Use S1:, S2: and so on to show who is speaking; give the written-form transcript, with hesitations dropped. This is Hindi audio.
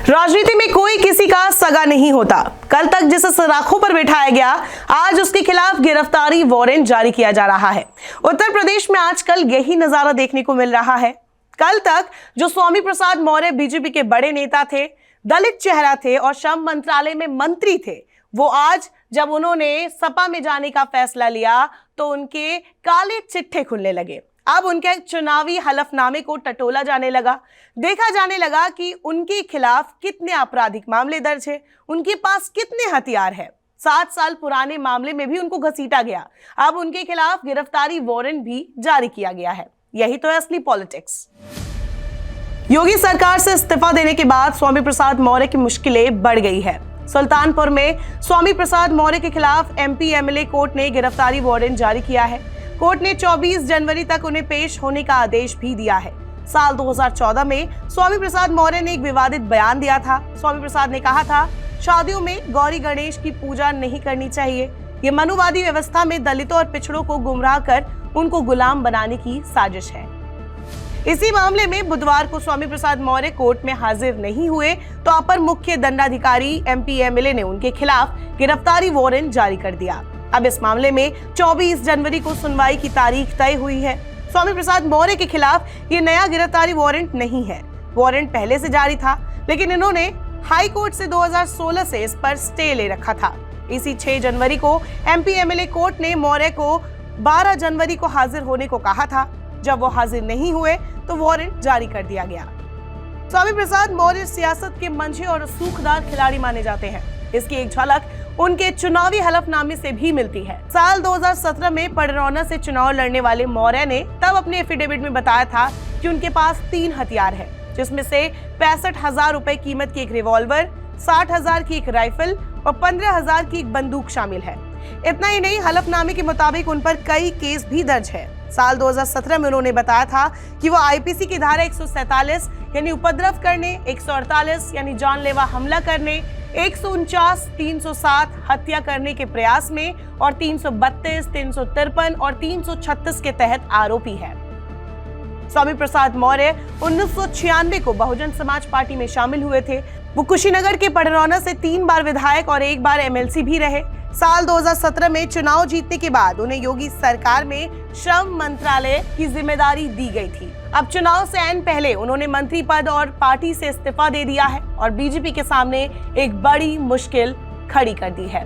S1: राजनीति में कोई किसी का सगा नहीं होता। कल तक जिसे सलाखों पर बिठाया गया, आज उसके खिलाफ गिरफ्तारी वारंट जारी किया जा रहा है। उत्तर प्रदेश में आजकल यही नजारा देखने को मिल रहा है। कल तक जो स्वामी प्रसाद मौर्य बीजेपी के बड़े नेता थे, दलित चेहरा थे और श्रम मंत्रालय में मंत्री थे, वो आज जब उन्होंने सपा में जाने का फैसला लिया तो उनके काले चिट्ठे खुलने लगे। अब उनके चुनावी हलफनामे को टटोला जाने लगा। देखा जाने लगा कि उनके खिलाफ कितने आपराधिक मामले दर्ज है, उनके पास कितने हथियार है। 7 साल पुराने मामले में भी उनको घसीटा गया। अब उनके खिलाफ गिरफ्तारी वारंट भी जारी किया गया है। यही तो है असली पॉलिटिक्स। योगी सरकार से इस्तीफा देने के बाद स्वामी प्रसाद मौर्य की मुश्किलें बढ़ गई है। सुल्तानपुर में स्वामी प्रसाद मौर्य के खिलाफ एमपी एमएलए कोर्ट ने गिरफ्तारी वारंट जारी किया है। कोर्ट ने 24 जनवरी तक उन्हें पेश होने का आदेश भी दिया है। साल 2014 में स्वामी प्रसाद मौर्य ने एक विवादित बयान दिया था। स्वामी प्रसाद ने कहा था, शादियों में गौरी गणेश की पूजा नहीं करनी चाहिए। ये मनुवादी व्यवस्था में दलितों और पिछड़ों को गुमराह कर उनको गुलाम बनाने की साजिश है। इसी मामले में बुधवार को स्वामी प्रसाद मौर्य कोर्ट में हाजिर नहीं हुए तो अपर मुख्य दंडाधिकारी एमपी एमएलए ने उनके खिलाफ गिरफ्तारी वारंट जारी कर दिया। अब इस मामले में 24 जनवरी को सुनवाई की तारीख तय हुई है। स्वामी प्रसाद मौर्य के खिलाफ ये नया गिरफ्तारी वारंट नहीं है। वारंट पहले से जारी था, लेकिन इन्होंने हाई कोर्ट से 2016 से इस पर स्टे ले रखा था। इसी 6 जनवरी को एमपी एमएलए कोर्ट ने मौर्य को 12 जनवरी को हाजिर होने को कहा था। जब वो हाजिर नहीं हुए तो वारंट जारी कर दिया गया। स्वामी प्रसाद मौर्य सियासत के मंझे और सूखदार खिलाड़ी माने जाते हैं। इसकी एक झलक उनके चुनावी हलफनामे से भी मिलती है। साल 2017 में पडरौना से चुनाव लड़ने वाले मौर्य ने तब अपने एफिडेविट में बताया था कि उनके पास 3 हथियार है, जिसमें से 65,000 रुपए कीमत की एक रिवॉल्वर, 60,000 की एक राइफल और 15,000 की एक बंदूक शामिल है। इतना ही नहीं, हलफनामे के मुताबिक उन पर कई केस भी दर्ज है। साल 2017 में उन्होंने बताया था कि वो आईपीसी की धारा 147 यानी उपद्रव करने, 148 यानी जानलेवा हमला करने, 149, 307 हत्या करने के प्रयास में और 332, 353 और 336 के तहत आरोपी है। स्वामी प्रसाद मौर्य 1996 को बहुजन समाज पार्टी में शामिल हुए थे। वो कुशीनगर के पडरौना से 3 बार विधायक और 1 बार एमएलसी भी रहे। साल 2017 में चुनाव जीतने के बाद उन्हें योगी सरकार में श्रम मंत्रालय की जिम्मेदारी दी गई थी। अब चुनाव से ऐन पहले उन्होंने मंत्री पद और पार्टी से इस्तीफा दे दिया है और बीजेपी के सामने एक बड़ी मुश्किल खड़ी कर दी है।